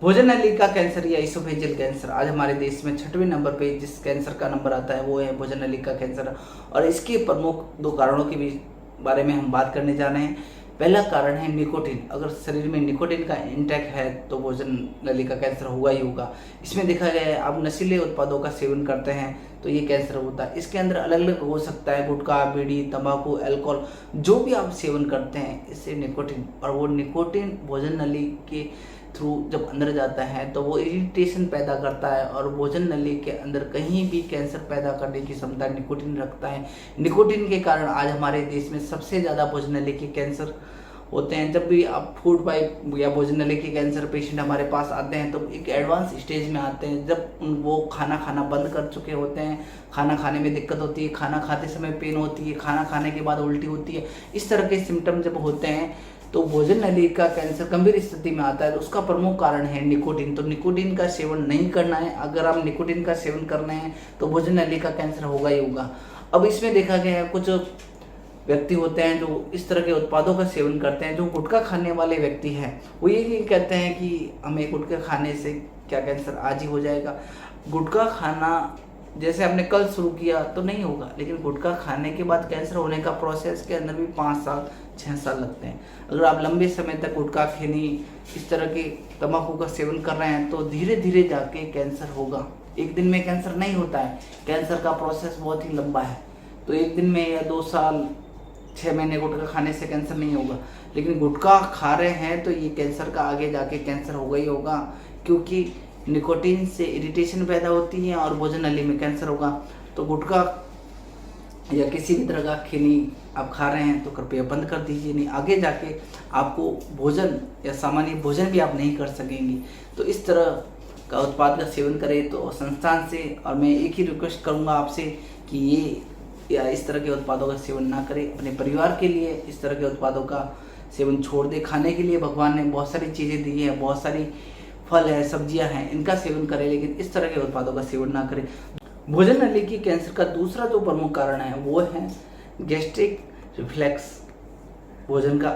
भोजन नली का कैंसर या इसोफेजियल कैंसर आज हमारे देश में 6वें नंबर पे जिस कैंसर का नंबर आता है वो है भोजन नली का कैंसर। और इसके प्रमुख दो कारणों के भी बारे में हम बात करने जा रहे हैं। पहला कारण है निकोटीन। अगर शरीर में निकोटीन का इंटेक है तो भोजन नली का कैंसर होगा ही होगा। इसमें देखा गया है आप नशीले उत्पादों का सेवन करते हैं तो ये कैंसर होता है। इसके अंदर अलग अलग हो सकता है, गुटखा, बीड़ी, तंबाकू, अल्कोहल, जो भी आप सेवन करते हैं इससे निकोटीन, और वो निकोटीन भोजन नली के थ्रू जब अंदर जाता है तो वो इरिटेशन पैदा करता है और भोजन नली के अंदर कहीं भी कैंसर पैदा करने की क्षमता निकोटीन रखता है। निकोटीन के कारण आज हमारे देश में सबसे ज़्यादा भोजन नली के कैंसर होते हैं। जब भी आप फूड पाइप या भोजन नली के कैंसर पेशेंट हमारे पास आते हैं तो एक एडवांस स्टेज में आते हैं जब वो खाना खाना बंद कर चुके होते हैं, खाना खाने में दिक्कत होती है, खाना खाते समय पेन होती है, खाना खाने के बाद उल्टी होती है, इस तरह के सिम्टम जब होते हैं तो भोजन नली का कैंसर गंभीर स्थिति में आता है। तो उसका प्रमुख कारण है निकोटीन। तो निकोटीन का सेवन नहीं करना है। अगर आप निकोटीन का सेवन करने हैं तो भोजन नली का कैंसर होगा ही होगा। अब इसमें देखा गया है कुछ व्यक्ति होते हैं जो इस तरह के उत्पादों का सेवन करते हैं। जो गुटखा खाने वाले व्यक्ति हैं वो ये कहते हैं कि हमें गुटखा खाने से क्या कैंसर आज ही हो जाएगा। गुटखा खाना जैसे आपने कल शुरू किया तो नहीं होगा, लेकिन गुटखा खाने के बाद कैंसर होने का प्रोसेस के अंदर भी 5 साल 6 साल लगते हैं। अगर आप लंबे समय तक गुटखा, खैनी, इस तरह के तंबाकू का सेवन कर रहे हैं तो धीरे धीरे जाके कैंसर होगा। एक दिन में कैंसर नहीं होता है, कैंसर का प्रोसेस बहुत ही लंबा है। तो एक दिन में या 2 साल 6 महीने गुटखा खाने से कैंसर नहीं होगा, लेकिन गुटखा खा रहे हैं तो ये कैंसर का आगे जाके कैंसर होगा ही होगा, क्योंकि निकोटीन से इरिटेशन पैदा होती है और भोजन नली में कैंसर होगा। तो गुटखा या किसी भी तरह का खैनी आप खा रहे हैं तो कृपया बंद कर दीजिए, नहीं आगे जाके आपको भोजन या सामान्य भोजन भी आप नहीं कर सकेंगे। तो इस तरह का उत्पाद का सेवन करें तो संस्थान से, और मैं एक ही रिक्वेस्ट करूँगा आपसे कि ये या इस तरह के उत्पादों का सेवन ना करें। अपने परिवार के लिए इस तरह के उत्पादों का सेवन छोड़ दें। खाने के लिए भगवान ने बहुत सारी चीज़ें दी है, बहुत सारी फल है, सब्जियां हैं, इनका सेवन करें, लेकिन इस तरह के उत्पादों का सेवन ना करें। भोजन नली की कैंसर का दूसरा जो प्रमुख कारण है वो है गैस्ट्रिक रिफ्लेक्स, भोजन का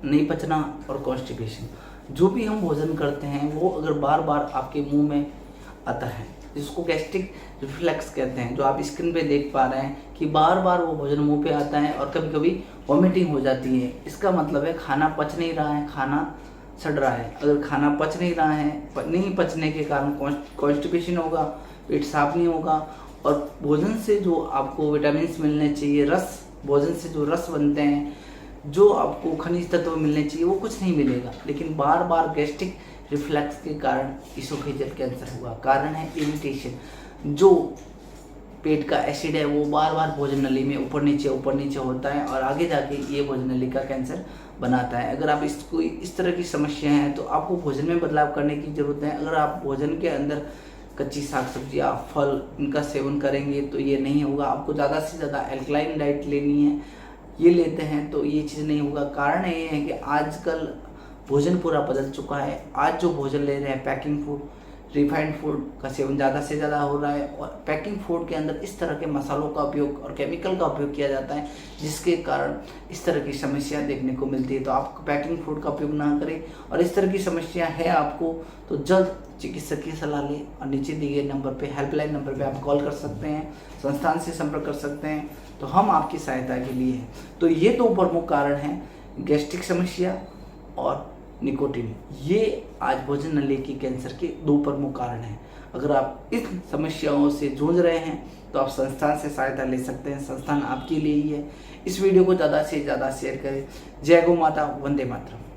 नहीं पचना और कॉन्स्टिपेशन। जो भी हम भोजन करते हैं वो अगर बार बार आपके मुंह में आता है, जिसको गैस्ट्रिक रिफ्लेक्स कहते हैं, जो आप स्क्रीन पे देख पा रहे हैं कि बार बार वो भोजन मुंह पे आता है और कभी कभी वॉमिटिंग हो जाती है। इसका मतलब है खाना पच नहीं रहा है, खाना सड़ रहा है। अगर खाना पच नहीं रहा है, नहीं पचने के कारण कॉन्स्टिपेशन होगा, पेट साफ नहीं होगा, और भोजन से जो आपको विटामिन मिलने चाहिए, रस, भोजन से जो रस बनते हैं, जो आपको खनिज तत्व मिलने चाहिए, वो कुछ नहीं मिलेगा। लेकिन बार बार गैस्ट्रिक रिफ्लेक्स के कारण इसोफेजियल कैंसर हुआ। कारण है इरिटेशन। जो पेट का एसिड है वो बार बार भोजन नली में ऊपर नीचे होता है और आगे जाके ये भोजन नली का कैंसर बनाता है। अगर आप इसको इस तरह की समस्या है तो आपको भोजन में बदलाव करने की ज़रूरत है। अगर आप भोजन के अंदर कच्ची साग सब्जियाँ, फल, इनका सेवन करेंगे तो ये नहीं होगा। आपको ज़्यादा से ज़्यादा एल्कलाइन डाइट लेनी है, ये लेते हैं तो ये चीज़ नहीं होगा। कारण ये है कि आजकल भोजन पूरा बदल चुका है। आज जो भोजन ले रहे हैं पैकिंग फूड, रिफाइंड फूड का सेवन ज़्यादा से ज़्यादा हो रहा है, और पैकिंग फूड के अंदर इस तरह के मसालों का उपयोग और केमिकल का उपयोग किया जाता है, जिसके कारण इस तरह की समस्या देखने को मिलती है। तो आप पैकिंग फूड का उपयोग ना करें, और इस तरह की समस्या है आपको तो जल्द चिकित्सक की सलाह लें। और नीचे दिए गए नंबर पे, हेल्पलाइन नंबर पे आप कॉल कर सकते हैं, संस्थान से संपर्क कर सकते हैं, तो हम आपकी सहायता के लिए हैं। तो ये 2 प्रमुख कारण हैं, गैस्ट्रिक समस्या और निकोटीन। ये आज भोजन नली की कैंसर के 2 प्रमुख कारण हैं। अगर आप इन समस्याओं से जूझ रहे हैं तो आप संस्थान से सहायता ले सकते हैं। संस्थान आपके लिए ही है। इस वीडियो को ज़्यादा से ज़्यादा शेयर करें। जय गौ माता, वंदे मातरम।